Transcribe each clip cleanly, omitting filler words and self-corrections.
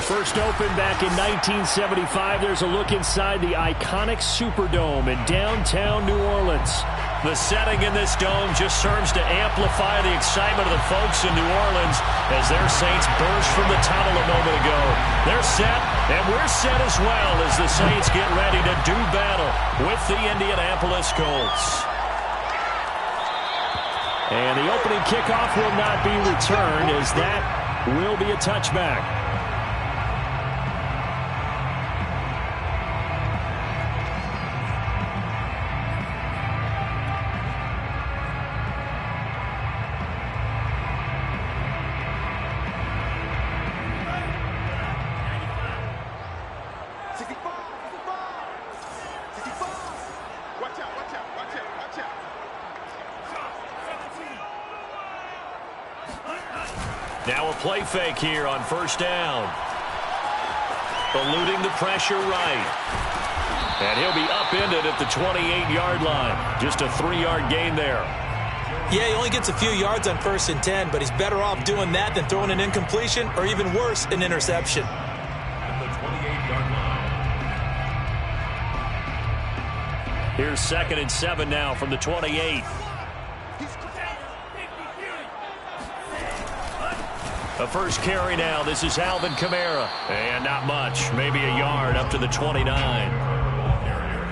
First opened back in 1975, there's a look inside the iconic Superdome in downtown New Orleans. The setting in this dome just serves to amplify the excitement of the folks in New Orleans as their Saints burst from the tunnel a moment ago. They're set, and we're set as well as the Saints get ready to do battle with the Indianapolis Colts. And the opening kickoff will not be returned as that will be a touchback. Now a play fake here on first down. Eluding the pressure right. And he'll be upended at the 28-yard line. Just a 3-yard gain there. Yeah, he only gets a few yards on 1st and 10, but he's better off doing that than throwing an incompletion or even worse, an interception. At the 28-yard line. Here's 2nd and 7 now from the 28. The first carry now. This is Alvin Kamara. And not much. Maybe a yard up to the 29.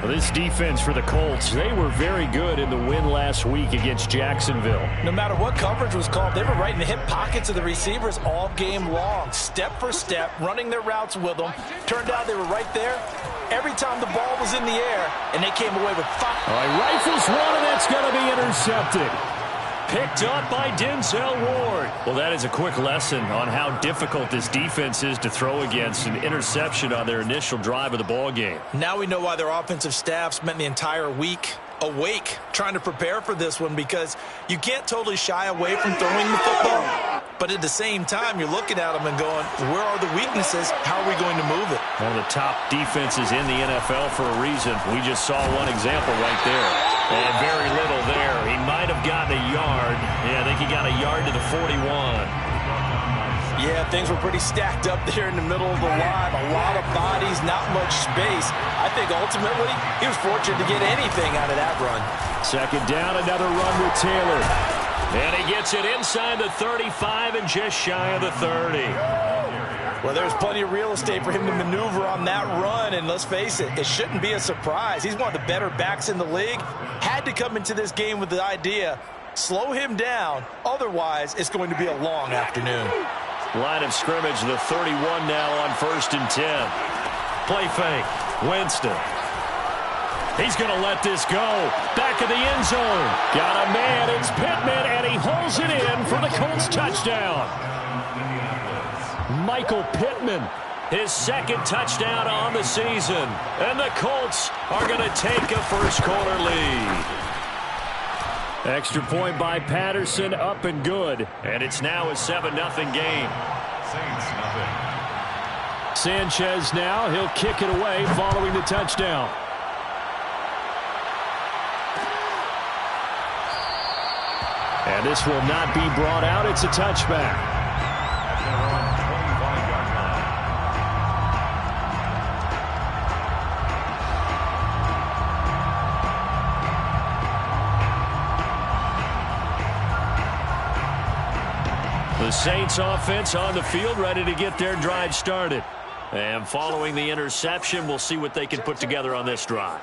Well, this defense for the Colts, they were very good in the win last week against Jacksonville. No matter what coverage was called, they were right in the hip pockets of the receivers all game long. Step for step, running their routes with them. Turned out they were right there every time the ball was in the air, and they came away with 5. All right, rifles one, and that's going to be intercepted. Picked up by Denzel Ward. Well, that is a quick lesson on how difficult this defense is to throw against. An interception on their initial drive of the ball game. Now we know why their offensive staff spent the entire week awake trying to prepare for this one, because you can't totally shy away from throwing the football. But at the same time, you're looking at them and going, where are the weaknesses? How are we going to move it? One of the top defenses in the NFL for a reason. We just saw one example right there. And very little there. He might have gotten a yard. Yeah, I think he got a yard to the 41. Yeah, things were pretty stacked up there in the middle of the line. A lot of bodies, not much space. I think ultimately he was fortunate to get anything out of that run. 2nd down, another run with Taylor. And he gets it inside the 35 and just shy of the 30. Well, there's plenty of real estate for him to maneuver on that run, and let's face it, it shouldn't be a surprise. He's one of the better backs in the league. Had to come into this game with the idea, slow him down, otherwise it's going to be a long afternoon. Line of scrimmage, the 31 now on 1st and 10. Play fake, Winston. He's going to let this go. Back of the end zone. Got a man, it's Pittman, and he holds it in for the Colts touchdown. Michael Pittman, his 2nd touchdown on the season. And the Colts are going to take a first-quarter lead. Extra point by Patterson, up and good. And it's now a 7-0 game. Saints nothing. Sanchez now, he'll kick it away following the touchdown. And this will not be brought out. It's a touchback. The Saints offense on the field, ready to get their drive started. And following the interception, we'll see what they can put together on this drive.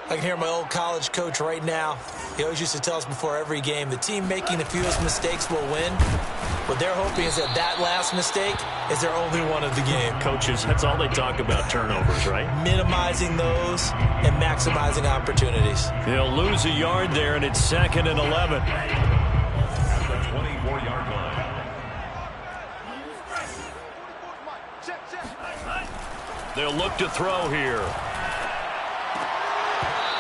I can hear my old college coach right now. He always used to tell us before every game, the team making the fewest mistakes will win. What they're hoping is that that last mistake is their only one of the game. Coaches, that's all they talk about, turnovers, right? Minimizing those and maximizing opportunities. He'll lose a yard there, and it's 2nd and 11. At the 24-yard line. They'll look to throw here.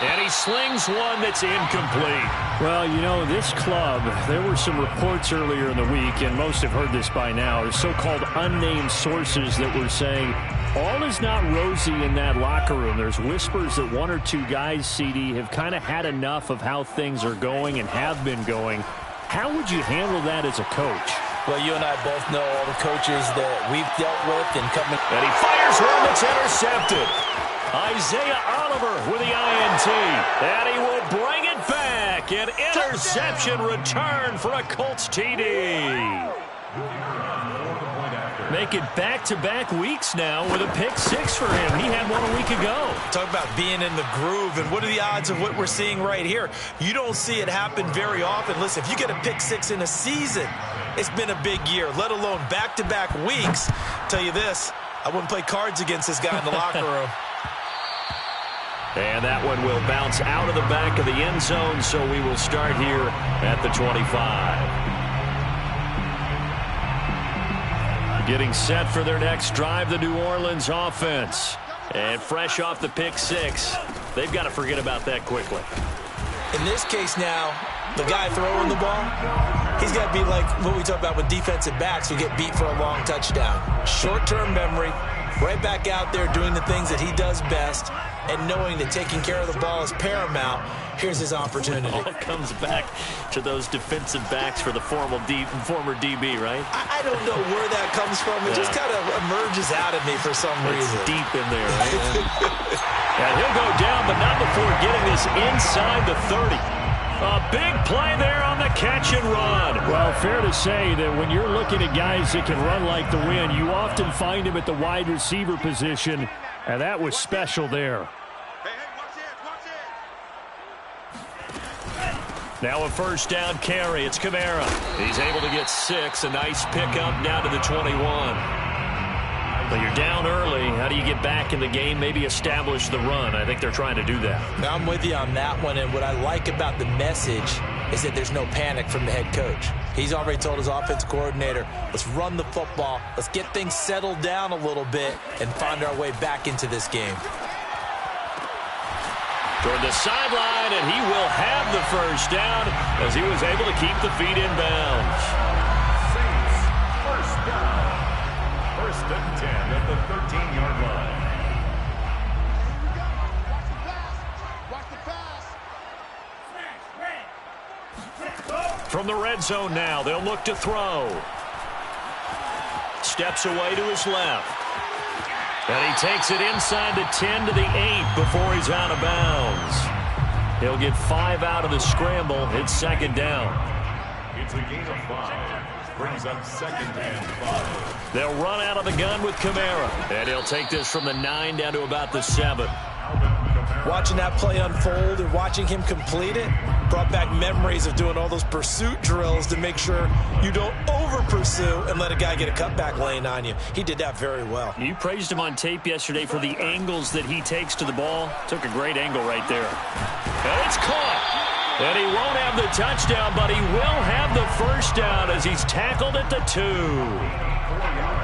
And he slings one that's incomplete. Well, you know, this club, there were some reports earlier in the week, and most have heard this by now, are so-called unnamed sources that were saying all is not rosy in that locker room. There's whispers that 1 or 2 guys, CD, have kind of had enough of how things are going and have been going. How would you handle that as a coach? Well, you and I both know all the coaches that we've dealt with and coming. And he fires one that's intercepted. Isaiah Oliver with the INT. And he will bring it back. An interception return for a Colts TD. Make it back-to-back weeks now with a pick six for him. He had one a week ago. Talk about being in the groove, and what are the odds of what we're seeing right here? You don't see it happen very often. Listen, if you get a pick six in a season, it's been a big year, let alone back-to-back weeks. Tell you this, I wouldn't play cards against this guy in the locker room. And that one will bounce out of the back of the end zone, so we will start here at the 25. Getting set for their next drive, the New Orleans offense. And fresh off the pick six, they've got to forget about that quickly. In this case now, the guy throwing the ball, he's got to be like what we talk about with defensive backs who get beat for a long touchdown. Short-term memory, right back out there doing the things that he does best, and knowing that taking care of the ball is paramount. Here's his opportunity. All comes back to those defensive backs for the former DB, right? I don't know where that comes from. It just kind of emerges out of me for some reason. It's deep in there, right? And he'll go down, but not before getting this inside the 30. A big play there on the catch and run. Well, fair to say that when you're looking at guys that can run like the wind, you often find him at the wide receiver position, and that was special there. Now a first down carry. It's Kamara. He's able to get 6. A nice pickup down to the 21. But you're down early. How do you get back in the game? Maybe establish the run. I think they're trying to do that. Now, I'm with you on that one. And what I like about the message is that there's no panic from the head coach. He's already told his offense coordinator, let's run the football. Let's get things settled down a little bit and find our way back into this game. Toward the sideline, and he will have the first down as he was able to keep the feet in bounds. Saints, first down. First and 10 at the 13-yard line. From the red zone now, they'll look to throw. Steps away to his left. And he takes it inside the 10 to the 8 before he's out of bounds. He'll get 5 out of the scramble. It's second down. It's a gain of 5. Brings up second and 5. They'll run out of the gun with Kamara. And he'll take this from the 9 down to about the 7. Watching that play unfold and watching him complete it brought back memories of doing all those pursuit drills to make sure you don't over-pursue and let a guy get a cutback lane on you. He did that very well. You praised him on tape yesterday for the angles that he takes to the ball. Took a great angle right there. And it's caught. And he won't have the touchdown, but he will have the first down as he's tackled at the 2.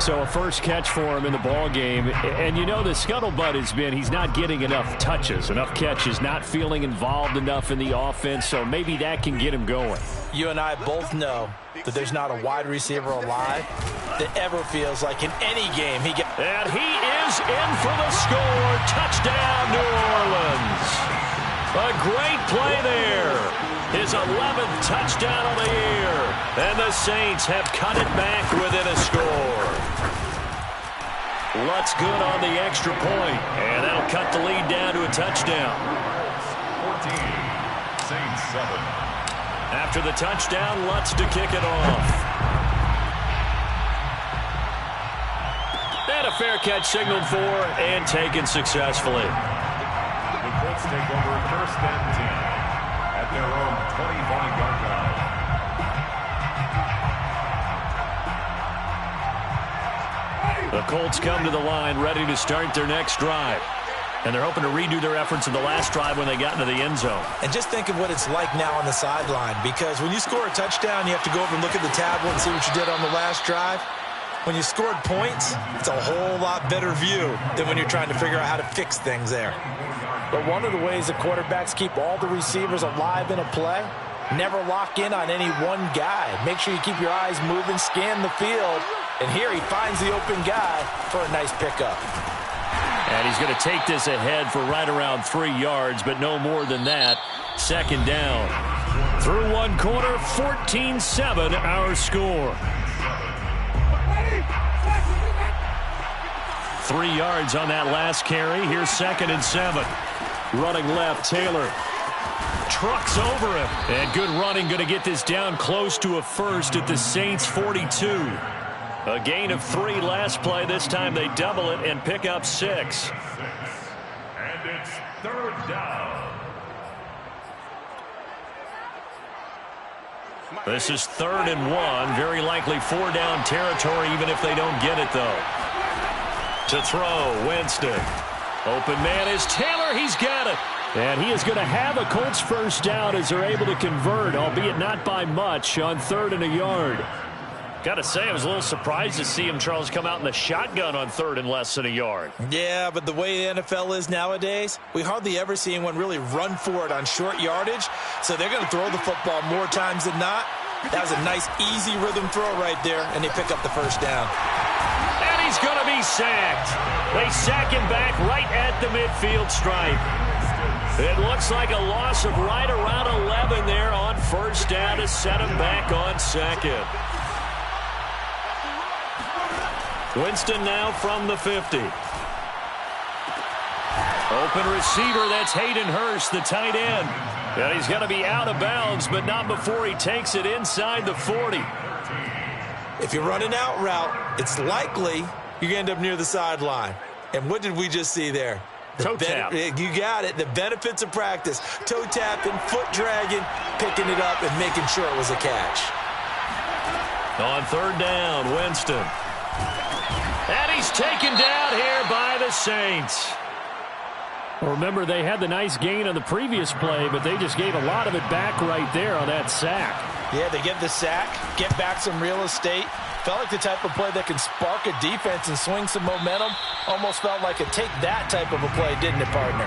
So a first catch for him in the ball game. And you know the scuttlebutt has been he's not getting enough touches, enough catches, not feeling involved enough in the offense. So maybe that can get him going. You and I both know that there's not a wide receiver alive that ever feels like in any game he gets. And he is in for the score. Touchdown, New Orleans. A great play there. His 11th touchdown of the year. And the Saints have cut it back within a score. Lutz good on the extra point. And that'll cut the lead down to a touchdown. 14. Saints 7. After the touchdown, Lutz to kick it off. And a fair catch signaled for and taken successfully. The Colts take over first and 10 at their own 25-yard line. The Colts come to the line ready to start their next drive. And they're hoping to redo their efforts in the last drive when they got into the end zone. And just think of what it's like now on the sideline, because when you score a touchdown, you have to go over and look at the tablet and see what you did on the last drive. When you scored points, it's a whole lot better view than when you're trying to figure out how to fix things there. But one of the ways the quarterbacks keep all the receivers alive in a play, never lock in on any one guy. Make sure you keep your eyes moving, scan the field, and here he finds the open guy for a nice pickup. And he's going to take this ahead for right around 3 yards, but no more than that. Second down. Through one quarter, 14-7 our score. 3 yards on that last carry. Here's 2nd and 7. Running left, Taylor trucks over him. And good running, going to get this down close to a first at the Saints 42. A gain of 3 last play. This time they double it and pick up 6. And it's 3rd down. This is 3rd and 1. Very likely 4-down territory, even if they don't get it, though. To throw, Winston. Open man is Taylor. He's got it. And he is going to have a Colts first down as they're able to convert, albeit not by much, on 3rd and a yard. Got to say, I was a little surprised to see him, Charles, come out in the shotgun on 3rd and less than a yard. Yeah, but the way the NFL is nowadays, we hardly ever see anyone really run for it on short yardage. So they're going to throw the football more times than not. That was a nice, easy rhythm throw right there, and they pick up the first down. And he's going to be sacked. They sack him back right at the midfield stripe. It looks like a loss of right around 11 there on first down to set him back on 2nd. Winston now from the 50. Open receiver, that's Hayden Hurst, the tight end. And he's going to be out of bounds, but not before he takes it inside the 40. If you're running out route, it's likely you're going to end up near the sideline. And what did we just see there? Toe tap. You got it. The benefits of practice. Toe tapping, foot dragging, picking it up, and making sure it was a catch. On 3rd down, Winston. And he's taken down here by the Saints. Well, remember, they had the nice gain on the previous play, but they just gave a lot of it back right there on that sack. Yeah, they get the sack, get back some real estate. Felt like the type of play that can spark a defense and swing some momentum. Almost felt like a take that type of a play, didn't it, partner?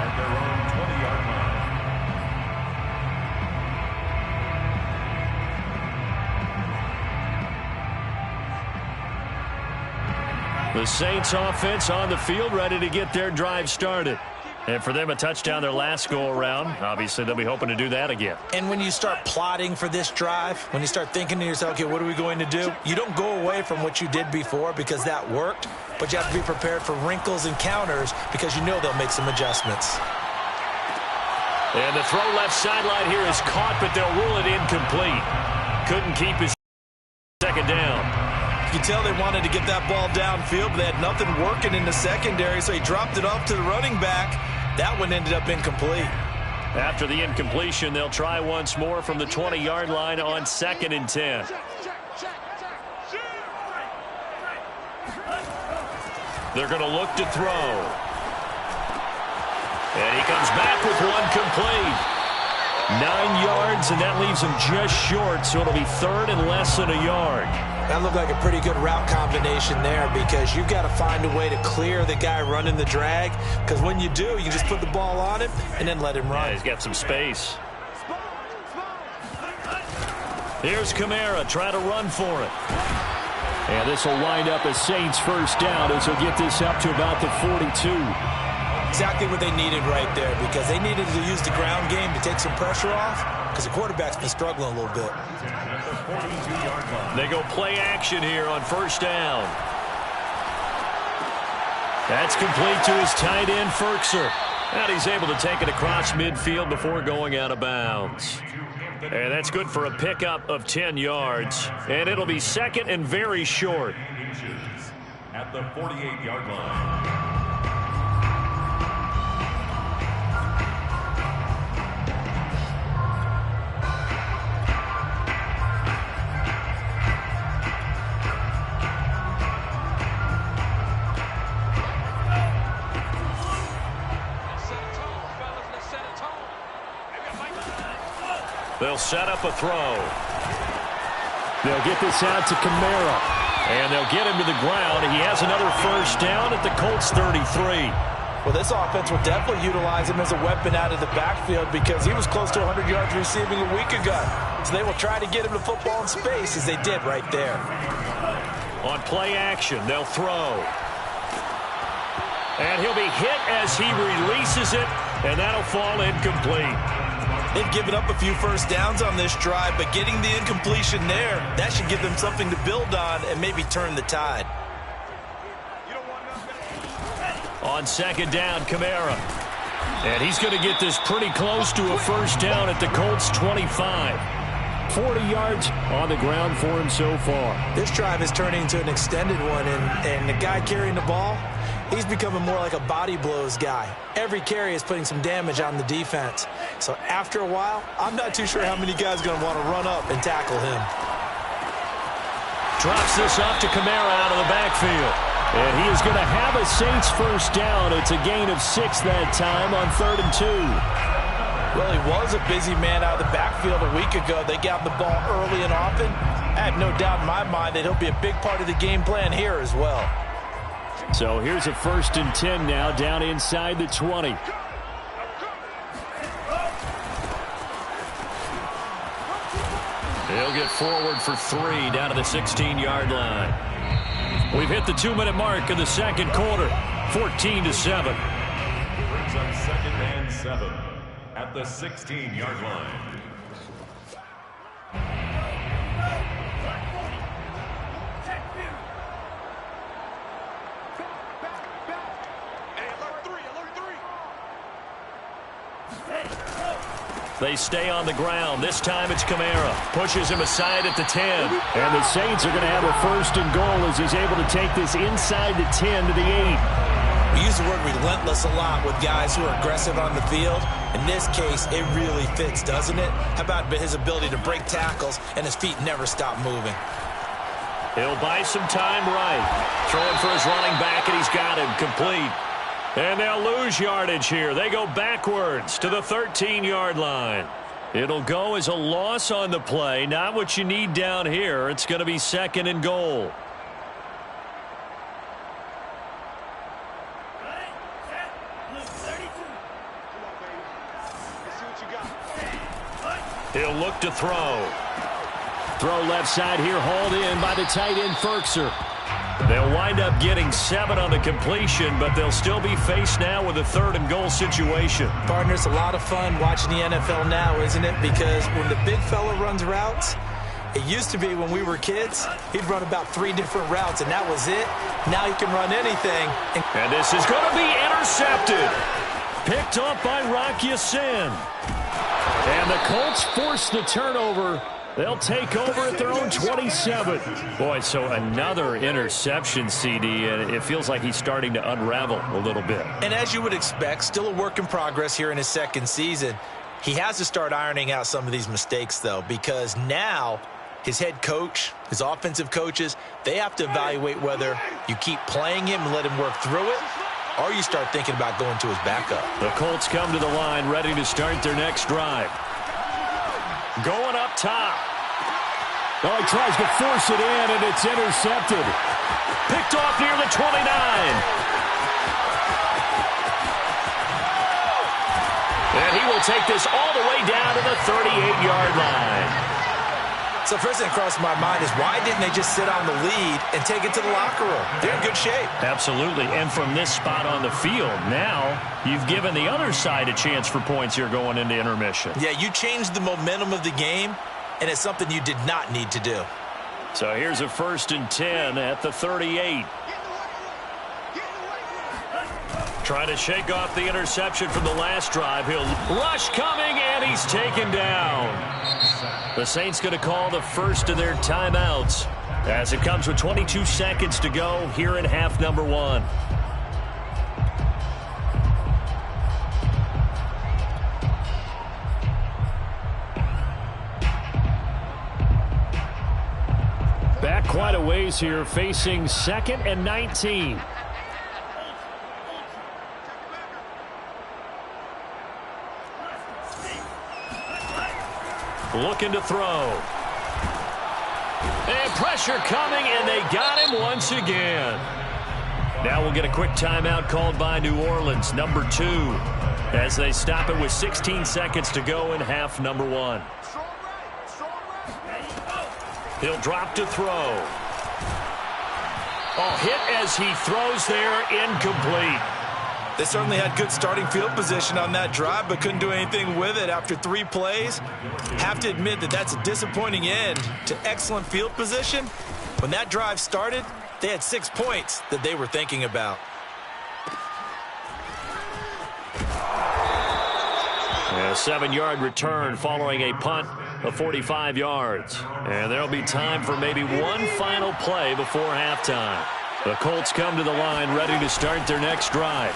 At their own 20-yard line. The Saints offense on the field, ready to get their drive started. And for them, a touchdown their last go-around. Obviously, they'll be hoping to do that again. And when you start plotting for this drive, when you start thinking to yourself, okay, what are we going to do? You don't go away from what you did before because that worked, but you have to be prepared for wrinkles and counters because you know they'll make some adjustments. And the throw left sideline here is caught, but they'll rule it incomplete. Couldn't keep his 2nd down. You can tell they wanted to get that ball downfield, but they had nothing working in the secondary, so he dropped it off to the running back. That one ended up incomplete. After the incompletion, they'll try once more from the 20-yard line on 2nd and 10. They're going to look to throw. And he comes back with one complete. 9 yards, and that leaves him just short, so it'll be 3rd and less than a yard. That looked like a pretty good route combination there because you've got to find a way to clear the guy running the drag because when you do, you just put the ball on him and then let him run. Yeah, he's got some space. Here's Kamara trying to run for it. And this will wind up a Saints first down as he'll get this up to about the 42. Exactly what they needed right there because they needed to use the ground game to take some pressure off because the quarterback's been struggling a little bit. They go play action here on first down. That's complete to his tight end, Firkser. And he's able to take it across midfield before going out of bounds. And that's good for a pickup of 10 yards. And it'll be 2nd and very short. At the 48-yard line. They'll set up a throw. They'll get this out to Kamara. And they'll get him to the ground. He has another first down at the Colts 33. Well, this offense will definitely utilize him as a weapon out of the backfield because he was close to 100 yards receiving a week ago. So they will try to get him the football in space as they did right there. On play action, they'll throw. And he'll be hit as he releases it, and that'll fall incomplete. They've given up a few first downs on this drive, but getting the incompletion there, that should give them something to build on and maybe turn the tide. On second down, Kamara. And he's going to get this pretty close to a first down at the Colts 25. 40 yards on the ground for him so far. This drive is turning into an extended one, and the guy carrying the ball, he's becoming more like a body blows guy. Every carry is putting some damage on the defense. So after a while, I'm not too sure how many guys are going to want to run up and tackle him. Drops this off to Kamara out of the backfield. And he is going to have a Saints first down. It's a gain of 6 that time on 3rd and 2. Well, he was a busy man out of the backfield a week ago. They got him the ball early and often. I have no doubt in my mind that he'll be a big part of the game plan here as well. So here's a 1st and 10 now down inside the 20. He'll get forward for 3 down to the 16-yard line. We've hit the 2-minute mark in the second quarter, 14-7. Brings up 2nd and 7 at the 16-yard line. They stay on the ground. This time it's Kamara. Pushes him aside at the 10. And the Saints are going to have a 1st and goal as he's able to take this inside the 10 to the 8. We use the word relentless a lot with guys who are aggressive on the field. In this case, it really fits, doesn't it? How about his ability to break tackles and his feet never stop moving? He'll buy some time right. Throwing for his running back, and he's got him complete. And they'll lose yardage here. They go backwards to the 13-yard line. It'll go as a loss on the play. Not what you need down here. It's going to be 2nd and goal. He'll look to throw. Throw left side here, hauled in by the tight end, Firkser. They'll wind up getting 7 on the completion, but they'll still be faced now with a 3rd and goal situation. Partner, it's a lot of fun watching the NFL now, isn't it? Because when the big fella runs routes, it used to be when we were kids, he'd run about 3 different routes, and that was it. Now he can run anything. And this is going to be intercepted. Picked up by Rock Ya-Sin. And the Colts force the turnover. They'll take over at their own 27. Boy, so another interception, CD, and it feels like he's starting to unravel a little bit. And as you would expect, still a work in progress here in his 2nd season. He has to start ironing out some of these mistakes, though, because now his head coach, his offensive coaches, they have to evaluate whether you keep playing him and let him work through it, or you start thinking about going to his backup. The Colts come to the line ready to start their next drive. Going up top. Oh, he tries to force it in, and it's intercepted. Picked off near the 29. And he will take this all the way down to the 38-yard line. So first thing that crossed my mind is why didn't they just sit on the lead and take it to the locker room? They're in good shape. Absolutely. And from this spot on the field, now you've given the other side a chance for points here going into intermission. Yeah, you changed the momentum of the game, and it's something you did not need to do. So here's a 1st and 10 at the 38. Trying to shake off the interception from the last drive. He'll rush coming, and he's taken down. The Saints going to call the first of their timeouts as it comes with 22 seconds to go here in half number 1. Back quite a ways here, facing 2nd and 19. Looking to throw. And pressure coming, and they got him once again. Now we'll get a quick timeout called by New Orleans, number 2, as they stop it with 16 seconds to go in half number 1. He'll drop to throw. Oh, hit as he throws there, incomplete. They certainly had good starting field position on that drive, but couldn't do anything with it after 3 plays. Have to admit that that's a disappointing end to excellent field position. When that drive started, they had 6 points that they were thinking about. A 7-yard return following a punt of 45 yards. And there'll be time for maybe one final play before halftime. The Colts come to the line ready to start their next drive.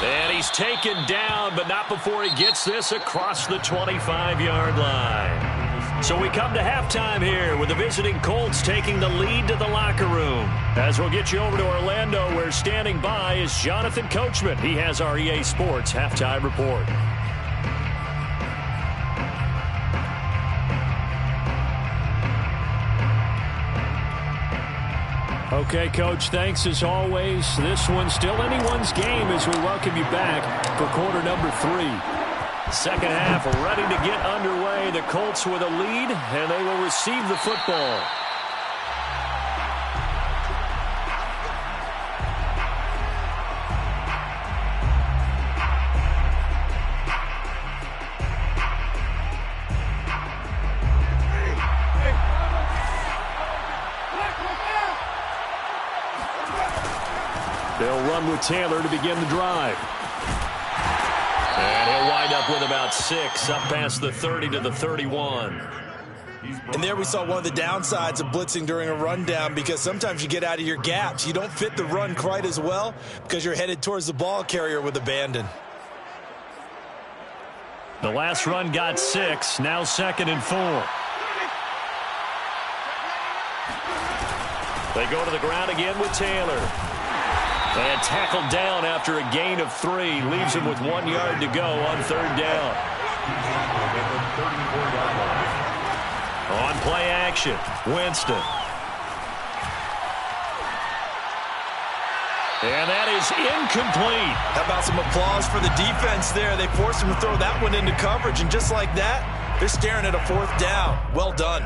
And he's taken down, but not before he gets this across the 25-yard line. So we come to halftime here with the visiting Colts taking the lead to the locker room. As we'll get you over to Orlando, where standing by is Jonathan Coachman. He has our EA Sports halftime report. Okay, Coach, thanks as always. This one's still anyone's game as we welcome you back for quarter number 3. Second half ready to get underway. The Colts with a lead, and they will receive the football. They'll run with Taylor to begin the drive. And he'll wind up with about 6 up past the 30 to the 31. And there we saw one of the downsides of blitzing during a rundown, because sometimes you get out of your gaps. You don't fit the run quite as well because you're headed towards the ball carrier with abandon. The last run got 6, now 2nd and 4. They go to the ground again with Taylor. And tackled down after a gain of 3. Leaves him with 1 yard to go on 3rd down. On play action, Winston. And that is incomplete. How about some applause for the defense there? They forced him to throw that one into coverage, and just like that, they're staring at a 4th down. Well done.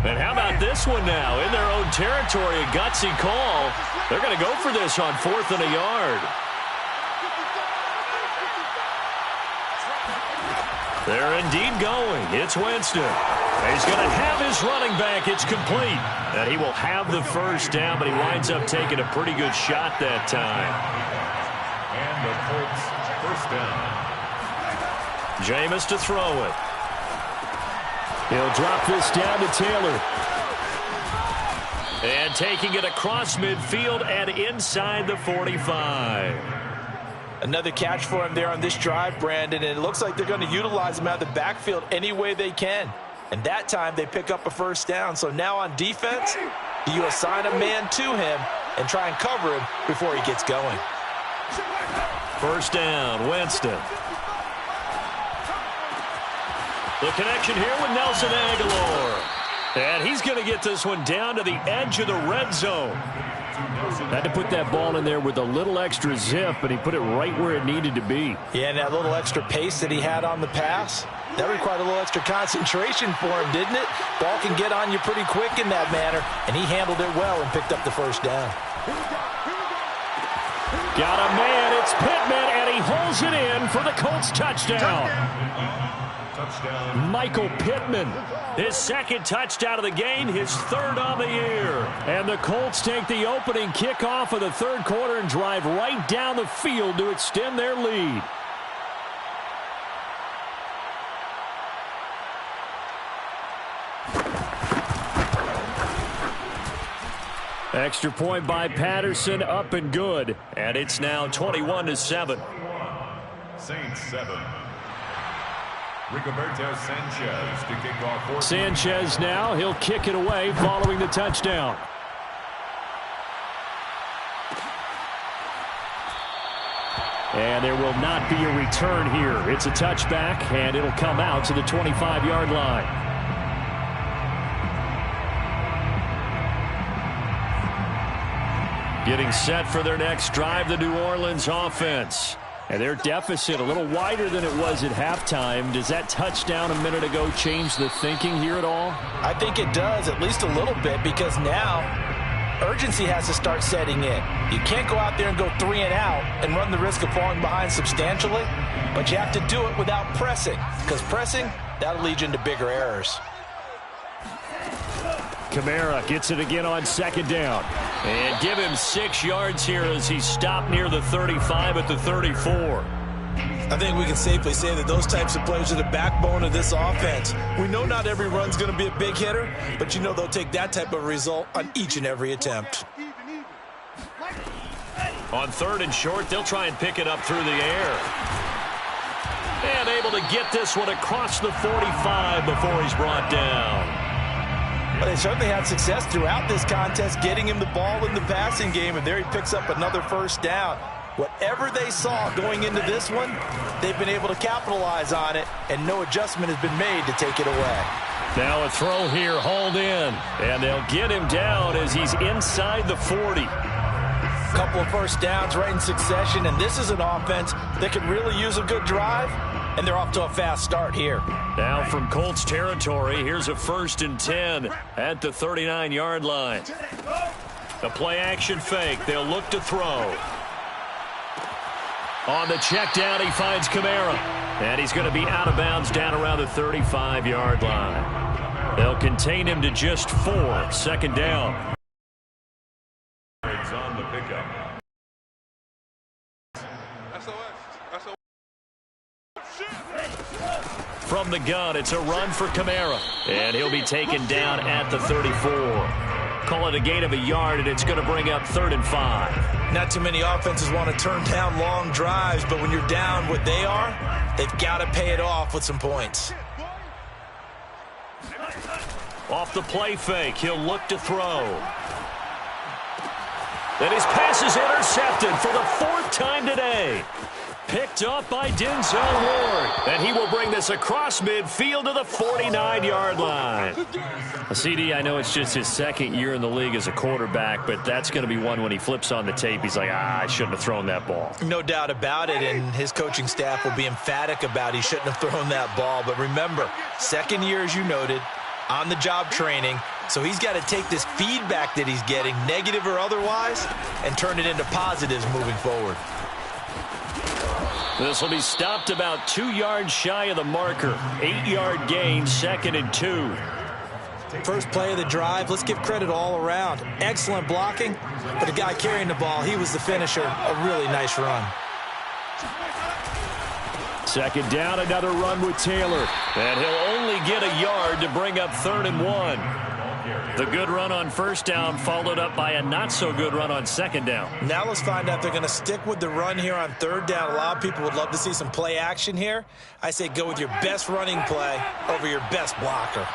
And how about this one now? In their own territory, a gutsy call. They're going to go for this on 4th and a yard. They're indeed going. It's Winston. He's going to have his running back. It's complete. And he will have the 1st down, but he winds up taking a pretty good shot that time. And the Colts 1st down. Jameis to throw it. He'll drop this down to Taylor. And taking it across midfield and inside the 45. Another catch for him there on this drive, Brandon, and it looks like they're going to utilize him out of the backfield any way they can. And that time they pick up a 1st down. So now on defense, you assign a man to him and try and cover him before he gets going. 1st down, Winston. The connection here with Nelson Agholor. And he's going to get this one down to the edge of the red zone. Had to put that ball in there with a little extra zip, but he put it right where it needed to be. Yeah, and that little extra pace that he had on the pass, that required a little extra concentration for him, didn't it? Ball can get on you pretty quick in that manner, and he handled it well and picked up the 1st down. Got a man, it's Pittman, and he holds it in for the Colts touchdown. Michael Pittman, his 2nd touchdown of the game, his 3rd on the year. And the Colts take the opening kickoff of the 3rd quarter and drive right down the field to extend their lead. Extra point by Patterson, up and good. And it's now 21-7. Saints 7. Rigoberto Sanchez to kick off. Sanchez now, he'll kick it away following the touchdown. And there will not be a return here. It's a touchback, and it'll come out to the 25-yard line. Getting set for their next drive, the New Orleans offense. And their deficit a little wider than it was at halftime. Does that touchdown a minute ago change the thinking here at all? I think it does, at least a little bit, because now urgency has to start setting in. You can't go out there and go 3 and out and run the risk of falling behind substantially, but you have to do it without pressing, because pressing, that'll lead you into bigger errors. Kamara gets it again on second down. And give him 6 yards here as he stopped near the 35 at the 34. I think we can safely say that those types of plays are the backbone of this offense. We know not every run's going to be a big hitter, but you know they'll take that type of result on each and every attempt. On 3rd and short, they'll try and pick it up through the air. And able to get this one across the 45 before he's brought down. But they certainly had success throughout this contest getting him the ball in the passing game, and there he picks up another first down. Whatever they saw going into this one, they've been able to capitalize on it, and no adjustment has been made to take it away. Now a throw here, hauled in, and they'll get him down as he's inside the 40. A couple of first downs right in succession, and this is an offense that could really use a good drive, and they're off to a fast start here. Now from Colts territory, here's a 1st and 10 at the 39-yard line. The play action fake. They'll look to throw. On the check down, he finds Kamara. And he's going to be out of bounds down around the 35-yard line. They'll contain him to just 4. 2nd down. On the pickup. From the gun, it's a run for Kamara. And he'll be taken down at the 34. Call it a gain of a yard, and it's going to bring up 3rd and 5. Not too many offenses want to turn down long drives, but when you're down what they are, they've got to pay it off with some points. Off the play fake, he'll look to throw. And his pass is intercepted for the 4th time today. Picked up by Denzel Ward. And he will bring this across midfield to the 49-yard line. CD, I know it's just his 2nd year in the league as a quarterback, but that's going to be one when he flips on the tape. He's like, I shouldn't have thrown that ball. No doubt about it, and his coaching staff will be emphatic about he shouldn't have thrown that ball. But remember, 2nd year, as you noted, on-the-job training. So he's got to take this feedback that he's getting, negative or otherwise, and turn it into positives moving forward. This will be stopped about 2 yards shy of the marker. 8-yard gain, 2nd and 2. First play of the drive, let's give credit all around. Excellent blocking, but the guy carrying the ball, he was the finisher. A really nice run. 2nd down, another run with Taylor. And he'll only get a yard to bring up 3rd and 1. The good run on 1st down followed up by a not-so-good run on 2nd down. Now let's find out if they're going to stick with the run here on 3rd down. A lot of people would love to see some play action here. I say go with your best running play over your best blocker.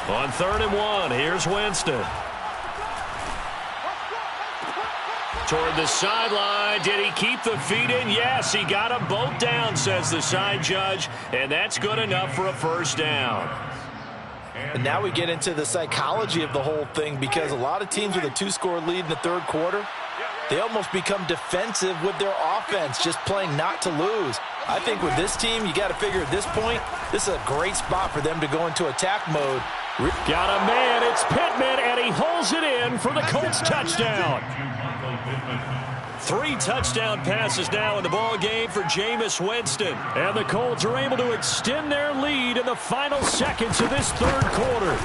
On 3rd and 1, here's Winston. Toward the sideline. Did he keep the feet in? Yes, he got them both down, says the side judge, and that's good enough for a 1st down. And now we get into the psychology of the whole thing, because a lot of teams with a 2-score lead in the 3rd quarter, they almost become defensive with their offense, just playing not to lose. I think with this team, you got to figure at this point, this is a great spot for them to go into attack mode. Got a man, it's Pittman, and he holds it in for the Colts touchdown. 3 touchdown passes now in the ball game for Jameis Winston. And the Colts are able to extend their lead in the final seconds of this 3rd quarter.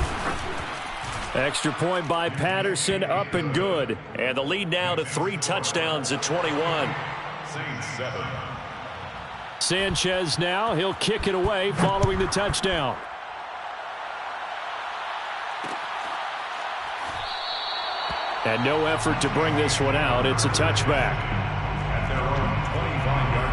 Extra point by Patterson, up and good. And the lead now to 3 touchdowns at 21. Sanchez now, he'll kick it away following the touchdown. And no effort to bring this one out. It's a touchback. At their own 25-yard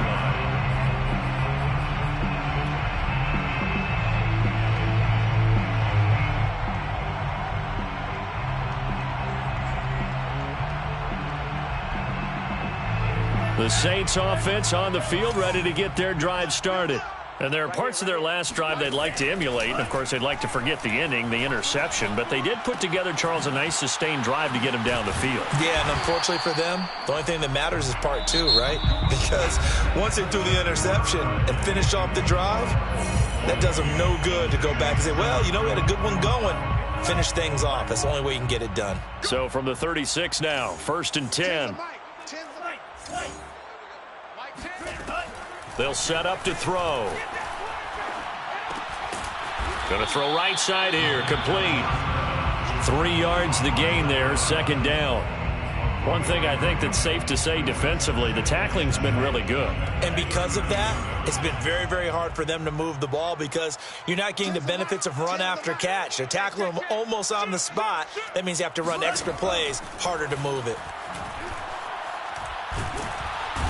The Saints offense on the field, ready to get their drive started. And there are parts of their last drive they'd like to emulate. And, of course, they'd like to forget the inning, the interception. But they did put together, Charles, a nice sustained drive to get him down the field. Yeah, and unfortunately for them, the only thing that matters is part two, right? Because once they threw the interception and finished off the drive, that does them no good to go back and say, well, you know, we had a good one going. Finish things off. That's the only way you can get it done. So from the 36 now, 1st and 10. They'll set up to throw. Going to throw right side here. Complete. 3 yards the gain there. 2nd down. One thing I think that's safe to say defensively, the tackling's been really good. And because of that, it's been very, very hard for them to move the ball because you're not getting the benefits of run after catch. They're tackling them almost on the spot. That means you have to run extra plays, harder to move it.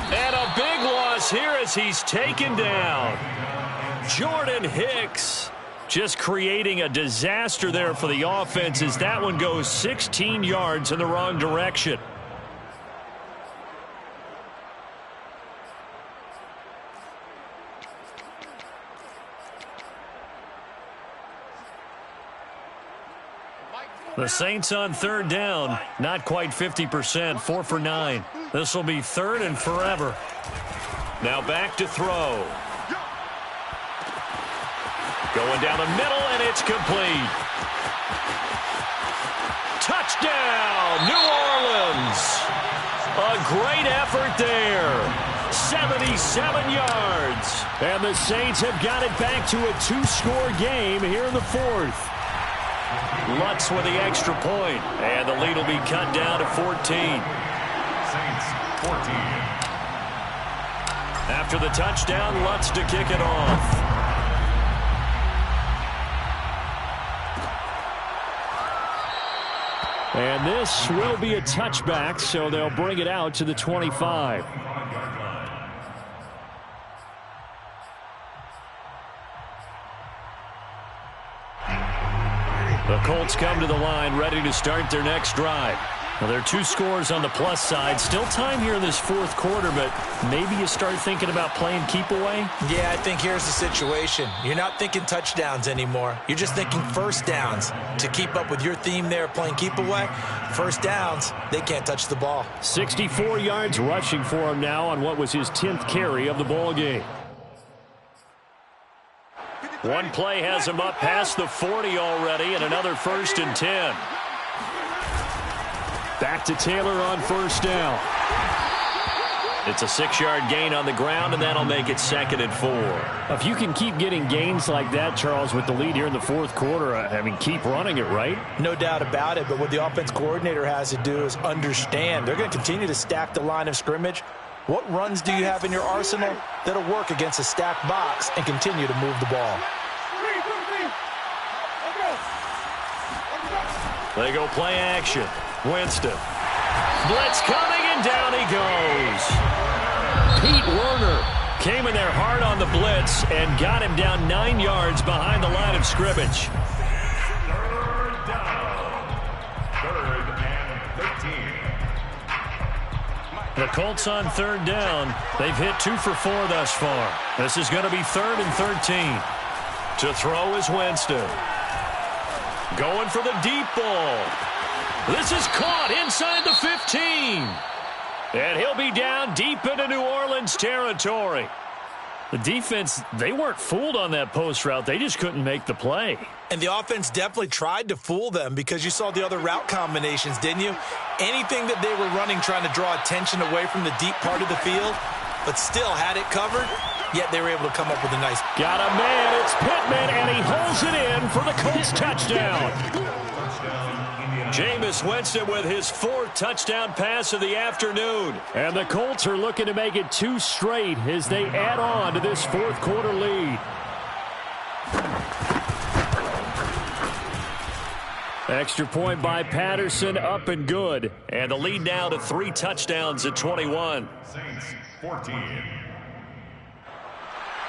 And a big loss here as he's taken down. Jordan Hicks just creating a disaster there for the offense as that one goes 16 yards in the wrong direction. The Saints on 3rd down, not quite 50%, 4 for 9. This will be 3rd and forever. Now back to throw. Going down the middle, and it's complete. Touchdown, New Orleans. A great effort there. 77 yards. And the Saints have got it back to a 2-score game here in the 4th. Lutz with the extra point, and the lead will be cut down to 14. Saints 14. After the touchdown, Lutz to kick it off. And this will be a touchback, so they'll bring it out to the 25. The Colts come to the line ready to start their next drive. Well, there are 2 scores on the plus side. Still time here in this 4th quarter, but maybe you start thinking about playing keep away? Yeah, I think here's the situation. You're not thinking touchdowns anymore. You're just thinking first downs. To keep up with your theme there, playing keep away, first downs, they can't touch the ball. 64 yards rushing for him now on what was his 10th carry of the ball game. One play has him up past the 40 already, and another 1st and 10. Back to Taylor on 1st down. It's a 6-yard gain on the ground, and that'll make it 2nd and 4. If you can keep getting gains like that, Charles, with the lead here in the 4th quarter, I mean, keep running it, right? No doubt about it, but what the offense coordinator has to do is understand. They're going to continue to stack the line of scrimmage. What runs do you have in your arsenal that'll work against a stacked box and continue to move the ball? They go play action. Winston. Blitz coming, and down he goes. Pete Werner came in there hard on the blitz and got him down 9 yards behind the line of scrimmage. 3rd down. 3rd and 13. The Colts on 3rd down. They've hit 2 for 4 thus far. This is going to be 3rd and 13. To throw is Winston. Going for the deep ball. This is caught inside the 15. And he'll be down deep into New Orleans territory. The defense, they weren't fooled on that post route. They just couldn't make the play. And the offense definitely tried to fool them because you saw the other route combinations, didn't you? Anything that they were running trying to draw attention away from the deep part of the field, but still had it covered, yet they were able to come up with a nice... Got a man, it's Pittman, and he holds it in for the Colts touchdown. Jameis Winston with his 4th touchdown pass of the afternoon. And the Colts are looking to make it 2 straight as they add on to this 4th quarter lead. Extra point by Patterson, up and good. And the lead now to 3 touchdowns at 21. Saints 14.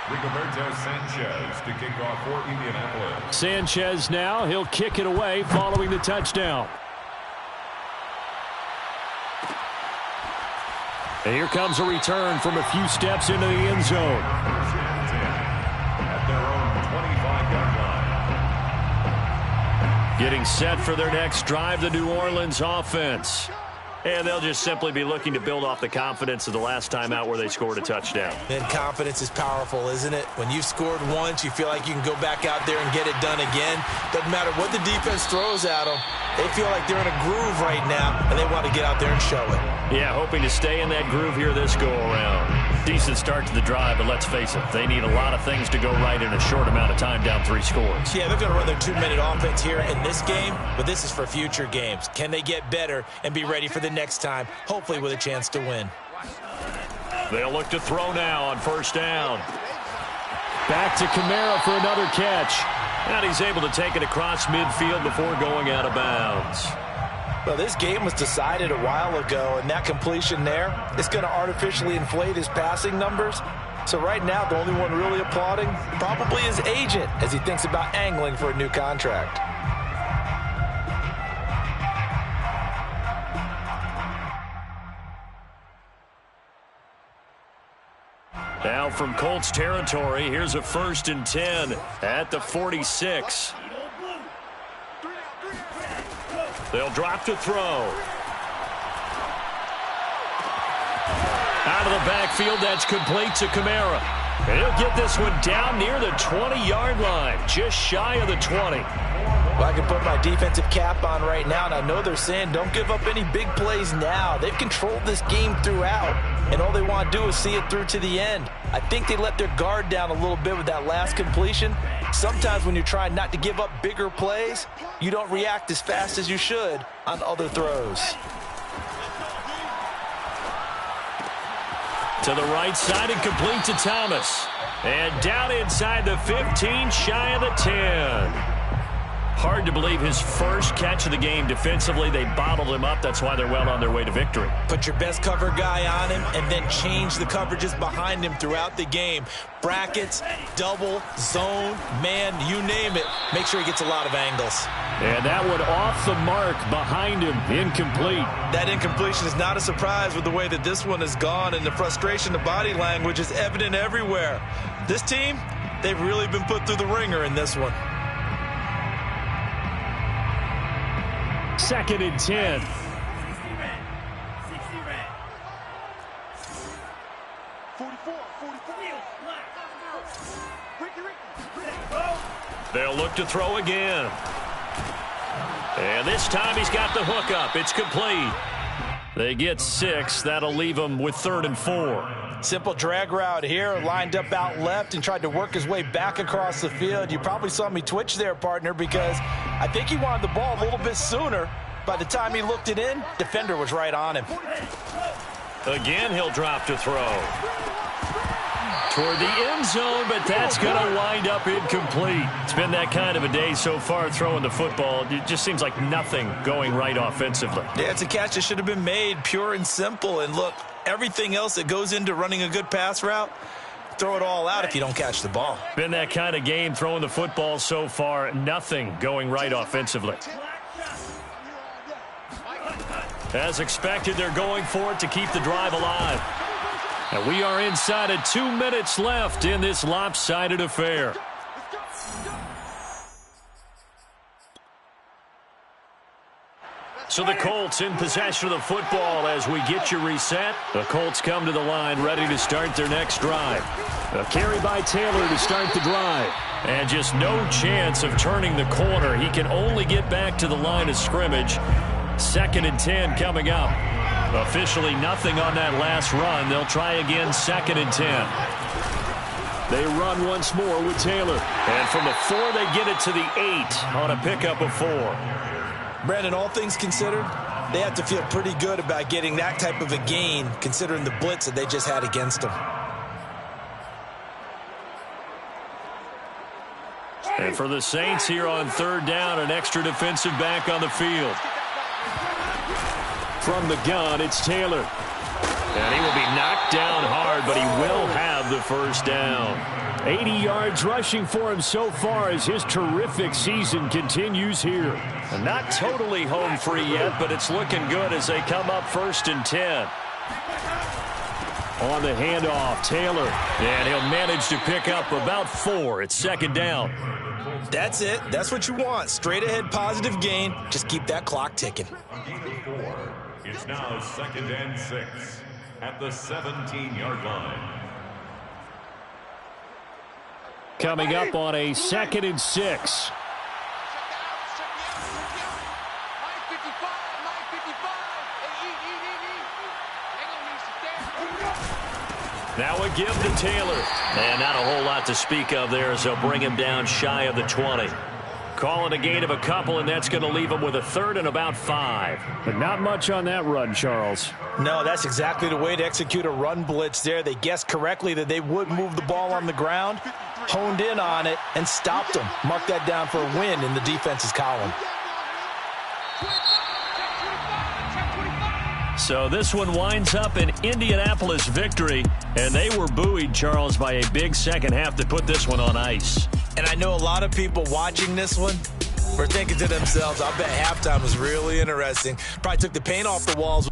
Rigoberto Sanchez to kick off for Indianapolis. Sanchez now, he'll kick it away following the touchdown. And here comes a return from a few steps into the end zone. Getting set for their next drive, the New Orleans offense. And they'll just simply be looking to build off the confidence of the last time out where they scored a touchdown. And confidence is powerful, isn't it? When you've scored once, you feel like you can go back out there and get it done again. Doesn't matter what the defense throws at them. They feel like they're in a groove right now, and they want to get out there and show it. Yeah, hoping to stay in that groove here this go-around. Decent start to the drive, but let's face it, they need a lot of things to go right in a short amount of time, down 3 scores. Yeah, they're going to run their 2-minute offense here in this game, but this is for future games. Can they get better and be ready for the next time, hopefully with a chance to win? They'll look to throw now on first down. Back to Kamara for another catch. And he's able to take it across midfield before going out of bounds. Well, this game was decided a while ago, and that completion there is going to artificially inflate his passing numbers. So right now, the only one really applauding probably his agent as he thinks about angling for a new contract. Now from Colts territory, here's a 1st and 10 at the 46. They'll drop to throw. Out of the backfield, that's complete to Kamara. And he'll get this one down near the 20-yard line, just shy of the 20. Well, I can put my defensive cap on right now, and I know they're saying don't give up any big plays now. They've controlled this game throughout, and all they want to do is see it through to the end. I think they let their guard down a little bit with that last completion. Sometimes when you're trying not to give up bigger plays, you don't react as fast as you should on other throws. To the right side and complete to Thomas. And down inside the 15, shy of the 10. Hard to believe his first catch of the game defensively. They bottled him up. That's why they're well on their way to victory. Put your best cover guy on him and then change the coverages behind him throughout the game. Brackets, double, zone, man, you name it. Make sure he gets a lot of angles. And that one off the mark behind him, incomplete. That incompletion is not a surprise with the way that this one has gone, and the frustration, the body language is evident everywhere. This team, they've really been put through the ringer in this one. 2nd and 10. They'll look to throw again. And this time he's got the hook up. It's complete. They get 6. That'll leave them with 3rd and 4. Simple drag route here, lined up out left and tried to work his way back across the field. You probably saw me twitch there, partner, because I think he wanted the ball a little bit sooner. By the time he looked it in, defender was right on him. Again, he'll drop to throw. Toward the end zone, but that's going to wind up incomplete. It's been that kind of a day so far throwing the football. It just seems like nothing going right offensively. Yeah, it's a catch that should have been made, pure and simple. And look, everything else that goes into running a good pass route, throw it all out if you don't catch the ball. Been that kind of game throwing the football so far. Nothing going right offensively. As expected, they're going for it to keep the drive alive. And we are inside of 2 minutes left in this lopsided affair. So the Colts in possession of the football as we get you reset. The Colts come to the line ready to start their next drive. A carry by Taylor to start the drive. And just no chance of turning the corner. He can only get back to the line of scrimmage. 2nd and 10 coming up. Officially nothing on that last run. They'll try again, 2nd and 10. They run once more with Taylor. And from the 4, they get it to the 8 on a pickup of 4. Brandon, all things considered, they have to feel pretty good about getting that type of a gain, considering the blitz that they just had against them. And for the Saints here on 3rd down, an extra defensive back on the field. From the gun, it's Taylor. And he will be knocked down hard, but he will have the first down. 80 yards rushing for him so far as his terrific season continues here. And not totally home free yet, but it's looking good as they come up 1st and 10. On the handoff, Taylor. And he'll manage to pick up about 4. It's second down. That's it. That's what you want. Straight ahead positive gain. Just keep that clock ticking. Gain of 4. It's now 2nd and 6 at the 17-yard line. Coming up on a 2nd and 6. Now a give to Taylor. And not a whole lot to speak of there as they'll bring him down shy of the 20. Calling a gain of a couple, and that's going to leave him with a 3rd and about 5. But not much on that run, Charles. No, that's exactly the way to execute a run blitz there. They guessed correctly that they would move the ball on the ground, honed in on it, and stopped them. Mark that down for a win in the defense's column. So this one winds up an Indianapolis victory, and they were buoyed, Charles, by a big second half to put this one on ice. And I know a lot of people watching this one were thinking to themselves, I bet halftime was really interesting. Probably took the paint off the walls.